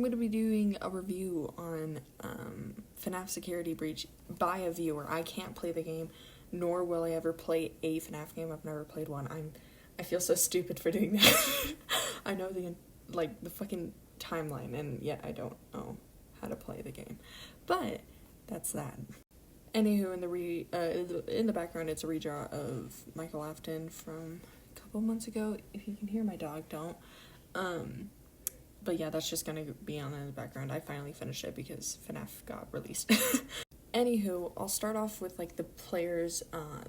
I'm going to be doing a review on FNAF Security Breach by a viewer. I can't play the game, nor will I ever play a FNAF game. I've never played one. I feel so stupid for doing that. I know the fucking timeline, and yet I don't know how to play the game. But that's that. Anywho, in the background, it's a redraw of Michael Afton from a couple months ago. If you can hear my dog, don't. But yeah, that's just gonna be on in the background. I finally finished it because FNAF got released. Anywho, I'll start off with like the players,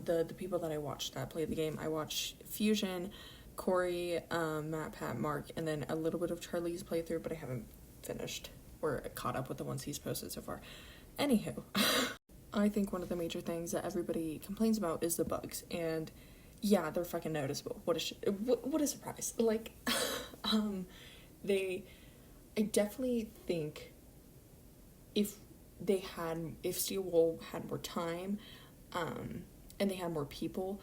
the people that I watched that played the game. I watched Fusion, Corey, Matt, Pat, Mark, and then a little bit of Charlie's playthrough, but I haven't finished or caught up with the ones he's posted so far. Anywho, I think one of the major things that everybody complains about is the bugs, and yeah, they're fucking noticeable. What a surprise. Like, I definitely think if Steel Wool had more time, and they had more people,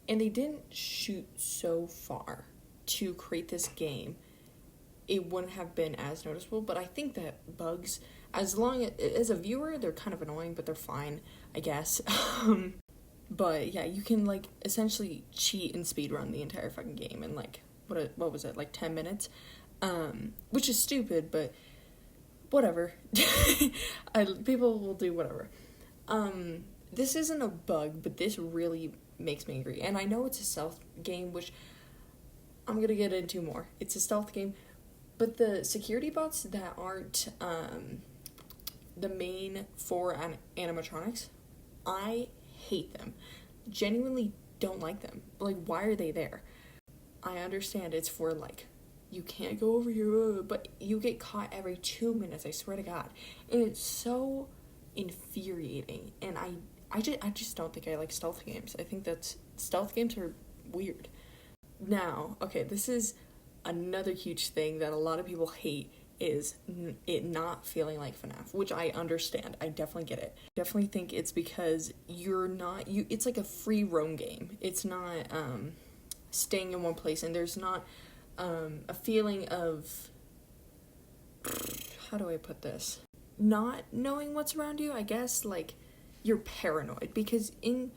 and they didn't shoot so far to create this game, it wouldn't have been as noticeable. But I think that bugs, as a viewer, they're kind of annoying, but they're fine, I guess. But yeah, you can like essentially cheat and speedrun the entire fucking game in like, what was it, like 10 minutes? Which is stupid, but whatever. People will do whatever. This isn't a bug, but this really makes me angry. And I know it's a stealth game, which I'm gonna get into more. It's a stealth game, but the security bots that aren't the main 4 animatronics, I hate them. Genuinely don't like them. Like, why are they there? I understand it's for like, you can't go over here, but you get caught every 2 minutes, I swear to God. And it's so infuriating. And I just don't think I like stealth games. I think that stealth games are weird. Now, okay, this is another huge thing that a lot of people hate, is it not feeling like FNAF, which I understand. I definitely get it. Definitely think it's because it's like a free roam game. It's not staying in one place, and there's not a feeling of, how do I put this? Not knowing what's around you, I guess. Like, you're paranoid, because in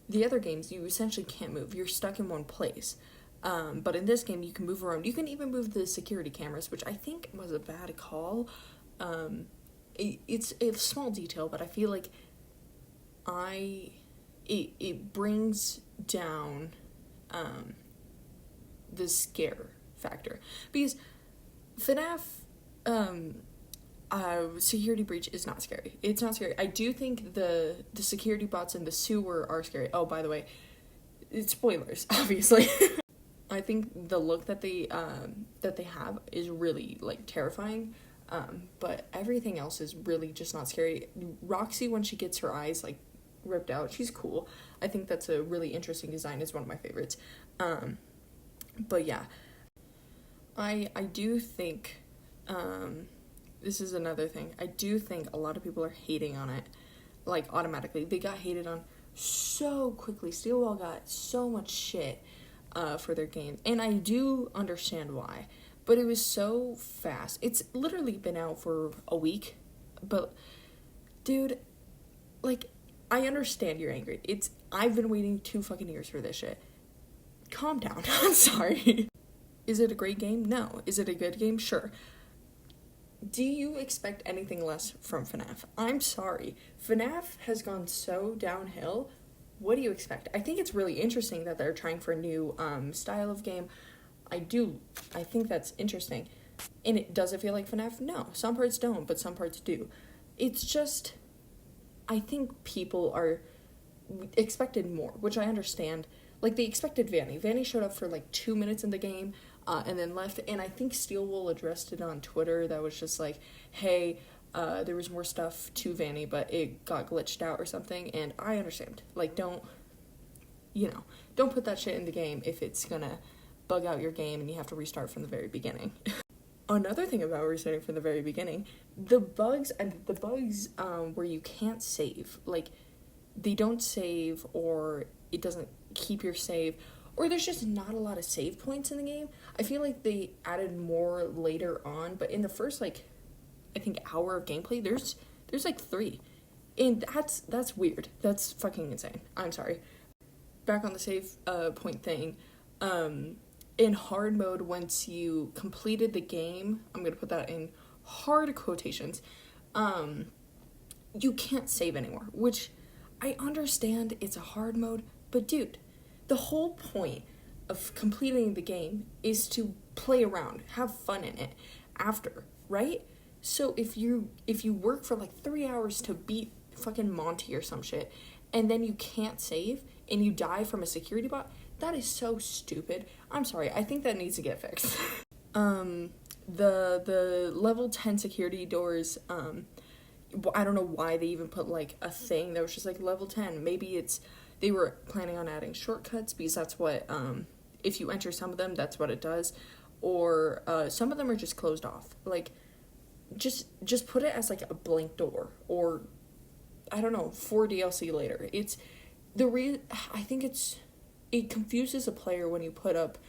the other games, you essentially can't move. You're stuck in one place. But in this game, you can move around. You can even move the security cameras, which I think was a bad call. It's a small detail, but I feel like it brings down the scare factor, because FNAF Security Breach is not scary. It's not scary. I do think the security bots in the sewer are scary. Oh, by the way, it's spoilers, obviously. I think the look that they have is really like terrifying, but everything else is really just not scary. Roxy, when she gets her eyes like ripped out, she's cool. I think that's a really interesting design. It's one of my favorites. But yeah, I do think this is another thing. I do think a lot of people are hating on it, like automatically. They got hated on so quickly. Steel Wool got so much shit for their game, and I do understand why, but it was so fast. It's literally been out for a week, but dude, like, I understand you're angry. I've been waiting 2 fucking years for this shit. Calm down. I'm sorry. Is it a great game? No. Is it a good game? Sure. Do you expect anything less from FNAF? I'm sorry. FNAF has gone so downhill. What do you expect? I think it's really interesting that they're trying for a new style of game. I think that's interesting. And does it feel like FNAF? No. Some parts don't, but some parts do. It's just, I think people expected more, which I understand. Like, they expected Vanny. Vanny showed up for like 2 minutes in the game, and then left. And I think Steel Wool addressed it on Twitter that was just like, hey, there was more stuff to Vanny, but it got glitched out or something, and I understand. Like, don't put that shit in the game if it's gonna bug out your game and you have to restart from the very beginning. Another thing about restarting from the very beginning, the bugs where you can't save, like, they don't save, or it doesn't keep your save, or there's just not a lot of save points in the game. I feel like they added more later on, but in the first, like, I think, hour of gameplay, there's like 3. And that's weird. That's fucking insane. I'm sorry. Back on the save point thing, in hard mode, once you completed the game, I'm gonna put that in hard quotations, you can't save anymore, which I understand it's a hard mode, but dude, the whole point of completing the game is to play around, have fun in it after, right? So if you work for like 3 hours to beat fucking Monty or some shit, and then you can't save and you die from a security bot, that is so stupid. I'm sorry, I think that needs to get fixed. The level 10 security doors, I don't know why they even put like a thing that was just like level 10. Maybe they were planning on adding shortcuts, because that's what, if you enter some of them, that's what it does. Or some of them are just closed off. Like, just put it as like a blank door, or I don't know, for DLC later. I think it confuses a player when you put up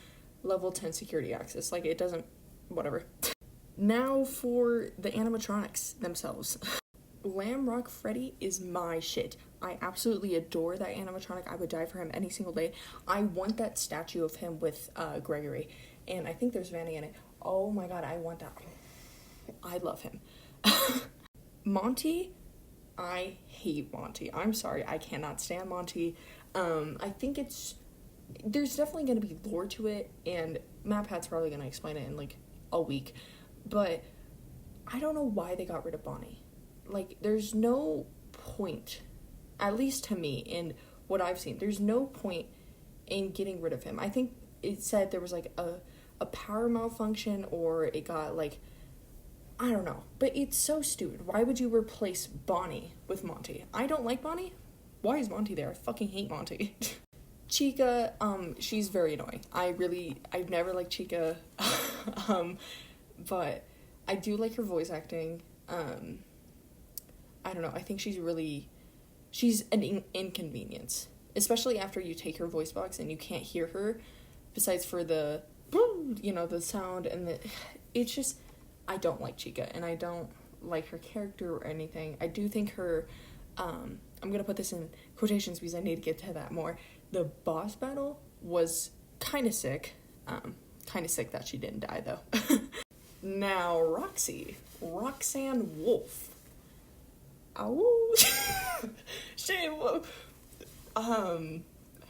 level 10 security access. Like, it doesn't, whatever. Now for the animatronics themselves. Lamrock Freddy is my shit. I absolutely adore that animatronic. I would die for him any single day. I want that statue of him with Gregory, and I think there's Vanny in it. Oh my god, I want that. I love him. Monty, I hate Monty. I'm sorry, I cannot stand Monty. I think there's definitely going to be lore to it, and MatPat's probably going to explain it in like a week, but I don't know why they got rid of Bonnie. Like, there's no point, at least to me, in what I've seen, there's no point in getting rid of him. I think it said there was like a power malfunction, or it got like, I don't know, but it's so stupid. Why would you replace Bonnie with Monty? I don't like Bonnie. Why is Monty there? I fucking hate Monty. Chica, she's very annoying. I've never liked Chica, but I do like her voice acting. I don't know, I think she's an inconvenience, especially after you take her voice box and you can't hear her, besides for the, the sound, and it's just, I don't like Chica, and I don't like her character or anything. I do think her, I'm gonna put this in quotations because I need to get to that more. The boss battle was kind of sick. Kind of sick that she didn't die, though. Now, Roxanne Wolf. Ow.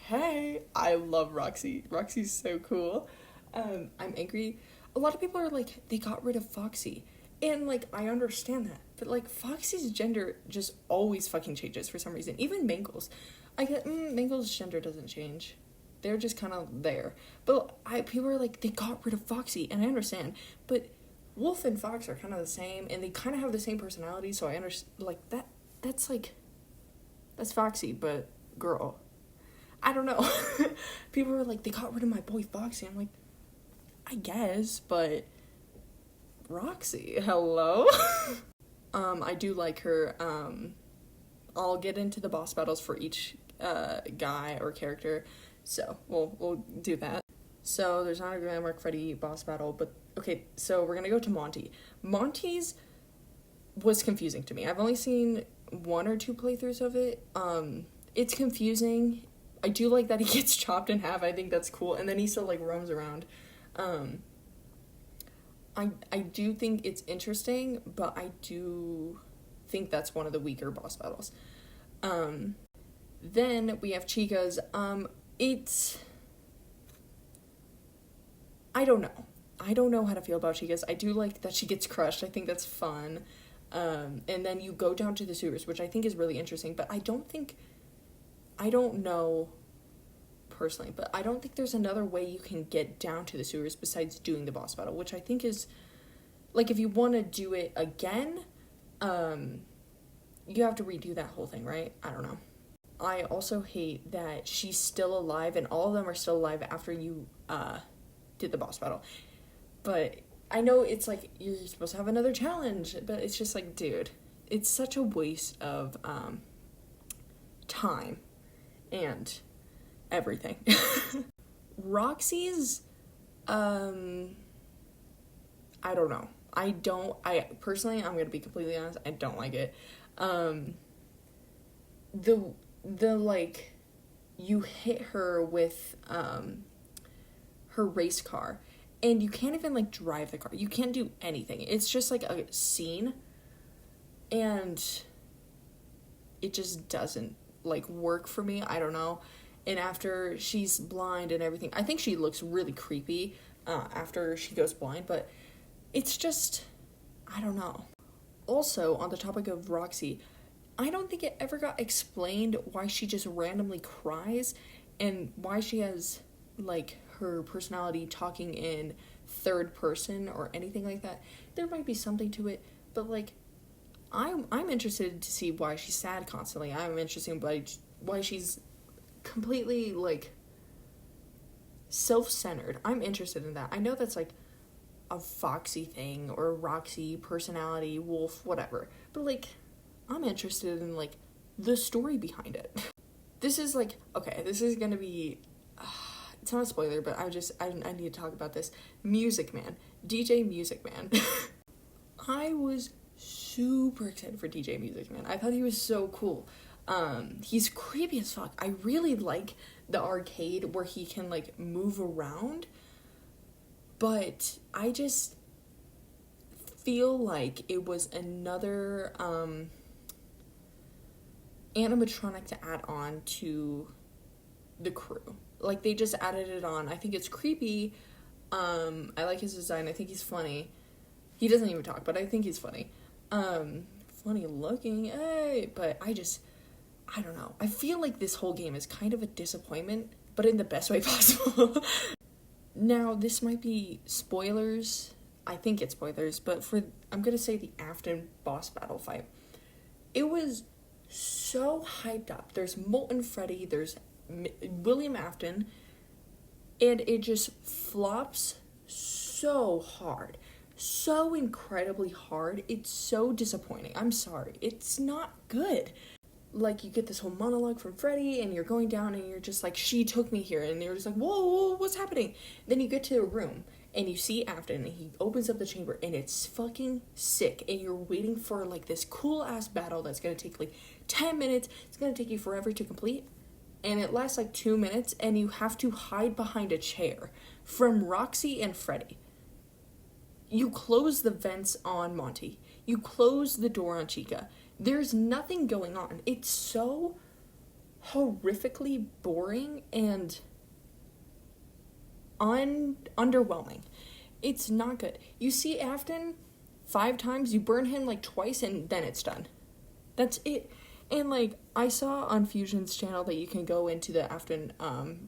Hey, I love Roxy. Roxy's so cool. I'm angry. A lot of people are like, they got rid of Foxy. And, like, I understand that. But, like, Foxy's gender just always fucking changes for some reason. Even Mangle's. I get, Mangle's gender doesn't change. They're just kind of there. But people are like, they got rid of Foxy. And I understand. But Wolf and Fox are kind of the same. And they kind of have the same personality. So I understand. Like, that's Foxy, but girl. I don't know. People are like, they got rid of my boy Foxy. I'm like, I guess, but Roxy, hello? I do like her. I'll get into the boss battles for each guy or character, so we'll do that. So there's not a Glamrock Freddy boss battle, but okay, so we're gonna go to Monty. Monty's was confusing to me. I've only seen 1 or 2 playthroughs of it. It's confusing. I do like that he gets chopped in half. I think that's cool, and then he still like roams around. I do think it's interesting, but I do think that's one of the weaker boss battles. Then we have Chica's. I don't know. I don't know how to feel about Chica's. I do like that she gets crushed. I think that's fun. And then you go down to the sewers, which I think is really interesting, but I don't know personally, but I don't think there's another way you can get down to the sewers besides doing the boss battle, which I think is, like, if you want to do it again, you have to redo that whole thing, right? I don't know. I also hate that she's still alive, and all of them are still alive after you did the boss battle. But I know it's like, you're supposed to have another challenge, but it's just like, dude, it's such a waste of time and everything. Roxy's, I don't know. I personally, I'm gonna be completely honest, I don't like it. The like, you hit her with, her race car, and you can't even, like, drive the car. You can't do anything. It's just, like, a scene, and it just doesn't, like, work for me. I don't know. And after she's blind and everything, I think she looks really creepy, after she goes blind, but it's just, I don't know. Also, on the topic of Roxy, I don't think it ever got explained why she just randomly cries, and why she has, like, her personality talking in third person or anything like that. There might be something to it, but, like, I'm interested to see why she's sad constantly. I'm interested in why she's completely, like, self-centered. I'm interested in that. I know that's, like, a Foxy thing, or Roxy personality, wolf, whatever, but, like, I'm interested in, like, the story behind it. This is, like, okay, this is gonna be, it's not a spoiler, but I need to talk about this. Music Man. DJ Music Man. I was super excited for DJ Music Man. I thought he was so cool. He's creepy as fuck. I really like the arcade where he can, like, move around, but I just feel like it was another, animatronic to add on to the crew. Like, they just added it on. I think it's creepy. I like his design. I think he's funny. He doesn't even talk, but I think he's funny. Funny looking, hey, but I don't know. I feel like this whole game is kind of a disappointment, but in the best way possible. Now, this might be spoilers. I think it's spoilers, but I'm gonna say the Afton boss battle fight. It was so hyped up. There's Molten Freddy, there's William Afton, and it just flops so hard. So incredibly hard. It's so disappointing. I'm sorry. It's not good. Like, you get this whole monologue from Freddy, and you're going down, and you're just like, she took me here, and you're just like, whoa, what's happening? Then you get to a room, and you see Afton, and he opens up the chamber, and it's fucking sick, and you're waiting for, like, this cool-ass battle that's gonna take, like, 10 minutes, it's gonna take you forever to complete, and it lasts, like, 2 minutes, and you have to hide behind a chair from Roxy and Freddy. You close the vents on Monty. You close the door on Chica. There's nothing going on. It's so horrifically boring and underwhelming. It's not good. You see Afton 5 times, you burn him, like, twice, and then it's done. That's it. And, like, I saw on Fusion's channel that you can go into the Afton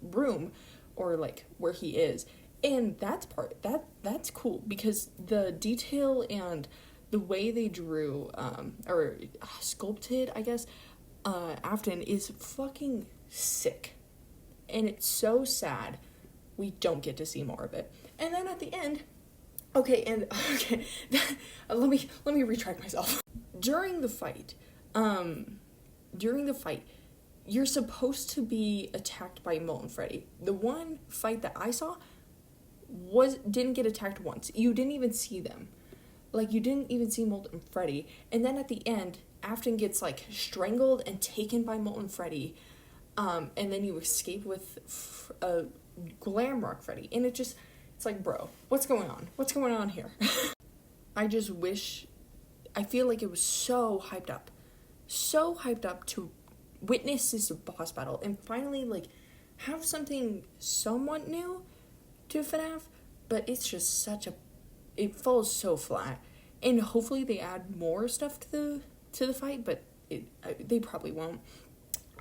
room, or, like, where he is. And that's cool, because the detail and the way they drew, or sculpted, I guess, Afton is fucking sick. And it's so sad we don't get to see more of it. And then at the end, let me retract myself. During the fight, you're supposed to be attacked by Molten Freddy. The one fight that I saw didn't get attacked once. You didn't even see them. Like, you didn't even see Molten Freddy. And then at the end, Afton gets, like, strangled and taken by Molten Freddy. And then you escape with a Glamrock Freddy. And it's like, bro, what's going on? What's going on here? I feel like it was so hyped up. So hyped up to witness this boss battle. And finally, like, have something somewhat new to FNAF, but it's just it falls so flat, and hopefully they add more stuff to the fight, but they probably won't.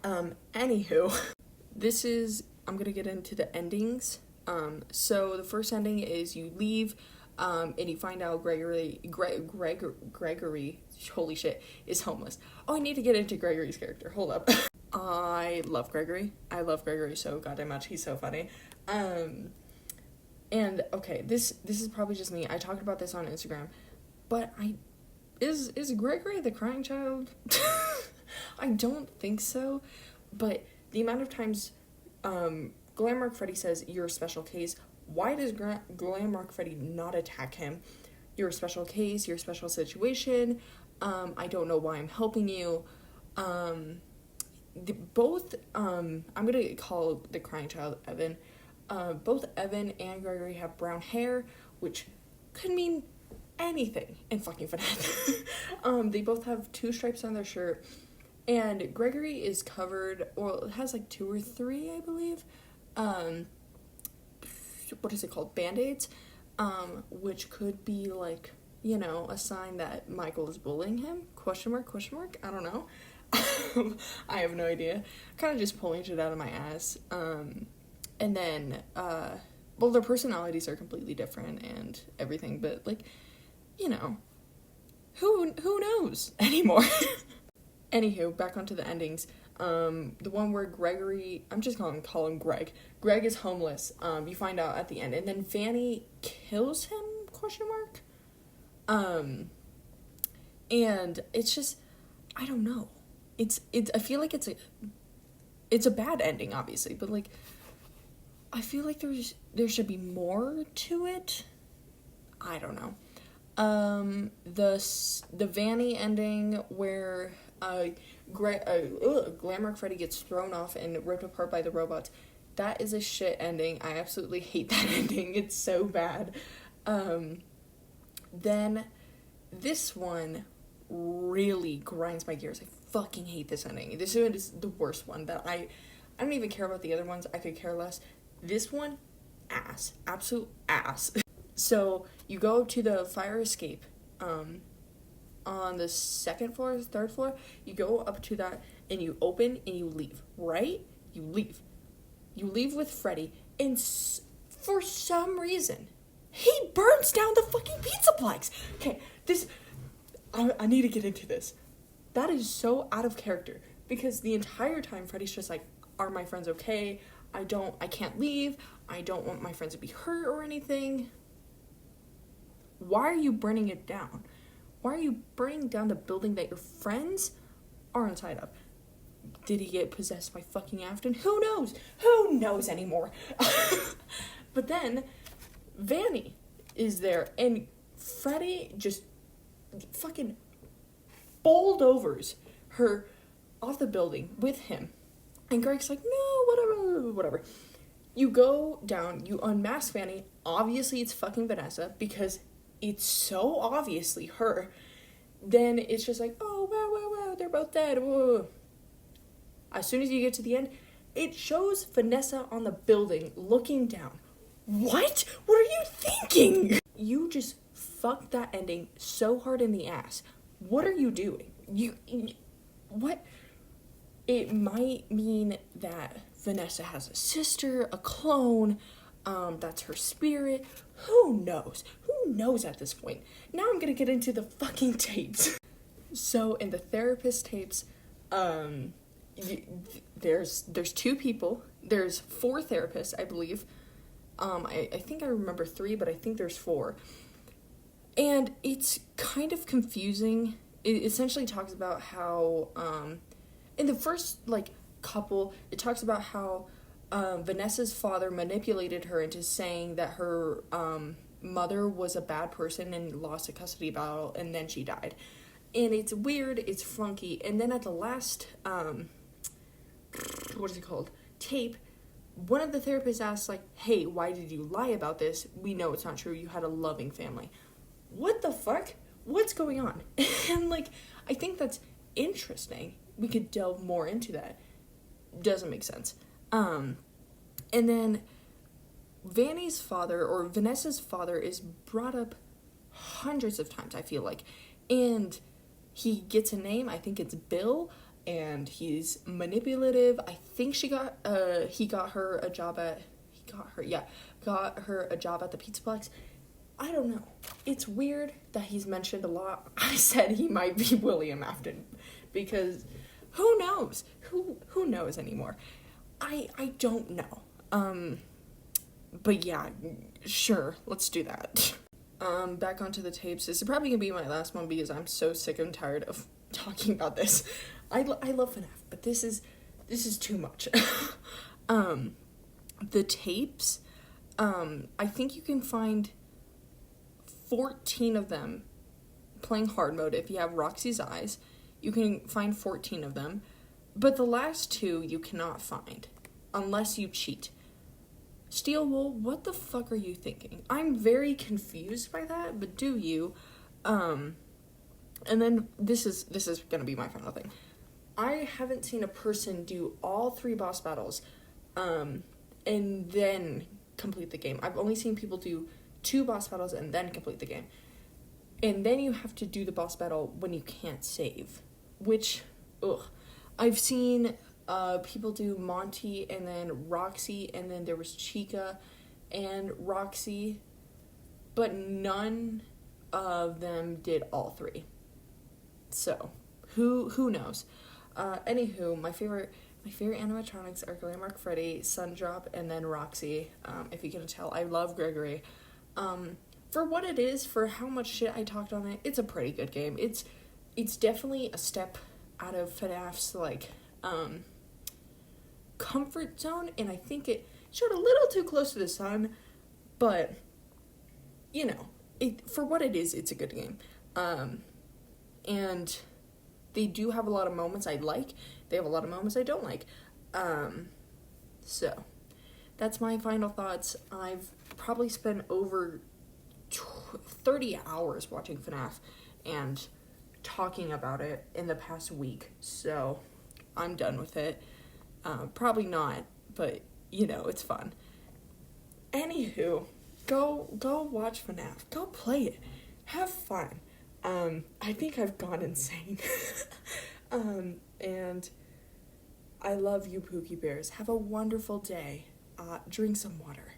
Anywho, I'm gonna get into the endings. So the first ending is you leave, and you find out Gregory, holy shit, is homeless. Oh, I need to get into Gregory's character. Hold up. I love Gregory. I love Gregory so goddamn much. He's so funny. And okay, this is probably just me. I talked about this on Instagram, but is Gregory the crying child? I don't think so, but the amount of times Glamrock Freddy says you're a special case, why does Glamrock Freddy not attack him? you're a special case, you're a special situation, I don't know why I'm helping you. I'm gonna call the crying child Evan. Both Evan and Gregory have brown hair, which could mean anything in fucking FNAF. They both have 2 stripes on their shirt, and Gregory is covered, or has like 2 or 3, I believe. What is it called? Band-aids, which could be like, you know, a sign that Michael is bullying him? Question mark? I don't know. I have no idea. Kind of just pulling shit out of my ass. And then, well, their personalities are completely different and everything, but, like, you know, who knows anymore? Anywho, back onto the endings. The one where Gregory, I'm just gonna call him Greg. Greg is homeless. You find out at the end, and then Fanny kills him? Question mark. And it's just, I don't know. I feel like it's a bad ending, obviously, but like, I feel like there should be more to it. I don't know. The Vanny ending where Glamour Freddy gets thrown off and ripped apart by the robots. That is a shit ending. I absolutely hate that ending. It's so bad. Then this one really grinds my gears. I fucking hate this ending. This one is the worst one that I don't even care about the other ones. I could care less. This one, ass. Absolute ass. So, you go to the fire escape, on the 2nd floor, 3rd floor. You go up to that, and you open, and you leave, right? You leave. You leave with Freddy, and for some reason, he burns down the fucking Pizzaplex. Okay, I need to get into this. That is so out of character, because the entire time, Freddy's just like, are my friends okay? I can't leave. I don't want my friends to be hurt or anything. Why are you burning it down? Why are you burning down the building that your friends are inside of? Did he get possessed by fucking Afton? Who knows? Who knows anymore? But then, Vanny is there, and Freddy just fucking bowled overs her off the building with him. And Greg's like, no, whatever. You go down, you unmask Fanny. Obviously, it's fucking Vanessa, because it's so obviously her. Then it's just like, oh, wow, they're both dead. Whoa. As soon as you get to the end, it shows Vanessa on the building looking down. What? What are you thinking? You just fucked that ending so hard in the ass. What are you doing? What? It might mean that Vanessa has a sister, a clone, that's her spirit. Who knows? Who knows at this point? Now I'm gonna get into the fucking tapes. So in the therapist tapes, there's 2 people. There's 4 therapists, I believe. I think I remember 3, but I think there's 4. And it's kind of confusing. It essentially talks about how, in the first, couple, it talks about how, Vanessa's father manipulated her into saying that her, mother was a bad person and lost a custody battle, and then she died. And it's weird, it's funky, and then at the last, tape, one of the therapists asks, hey, why did you lie about this? We know it's not true, you had a loving family. What the fuck? What's going on? And, I think that's interesting. We could delve more into that. Doesn't make sense. And then Vanny's father, or Vanessa's father, is brought up hundreds of times, I feel like. And he gets a name, I think it's Bill, and he's manipulative. I think he got her a job at the Pizzaplex. I don't know. It's weird that he's mentioned a lot. I said he might be William Afton, because who knows? Who knows anymore? I don't know. But yeah, sure, let's do that. Back onto the tapes. This is probably gonna be my last one because I'm so sick and tired of talking about this. I love FNAF, but this is too much. The tapes, I think you can find 14 of them playing hard mode. If you have Roxy's Eyes, you can find 14 of them. But the last 2 you cannot find unless you cheat. Steel Wool, what the fuck are you thinking? I'm very confused by that, but do you? And then this is gonna be my final thing. I haven't seen a person do all 3 boss battles, and then complete the game. I've only seen people do 2 boss battles and then complete the game. And then you have to do the boss battle when you can't save, which, ugh. I've seen people do Monty and then Roxy, and then there was Chica and Roxy, but none of them did all 3. So, who knows? Anywho, my favorite animatronics are Glamrock Freddy, Sundrop, and then Roxy. If you can tell, I love Gregory. For what it is, for how much shit I talked on it, it's a pretty good game. It's definitely a step out of FNAF's, comfort zone, and I think it showed a little too close to the sun, but, for what it is, it's a good game. And they do have a lot of moments I like. They have a lot of moments I don't like. So, that's my final thoughts. I've probably spent over 30 hours watching FNAF and talking about it in the past week, so I'm done with it. Probably not, but it's fun. Anywho, go watch FNAF. Go play it. Have fun. I think I've gone insane. And I love you, Pookie Bears. Have a wonderful day. Drink some water.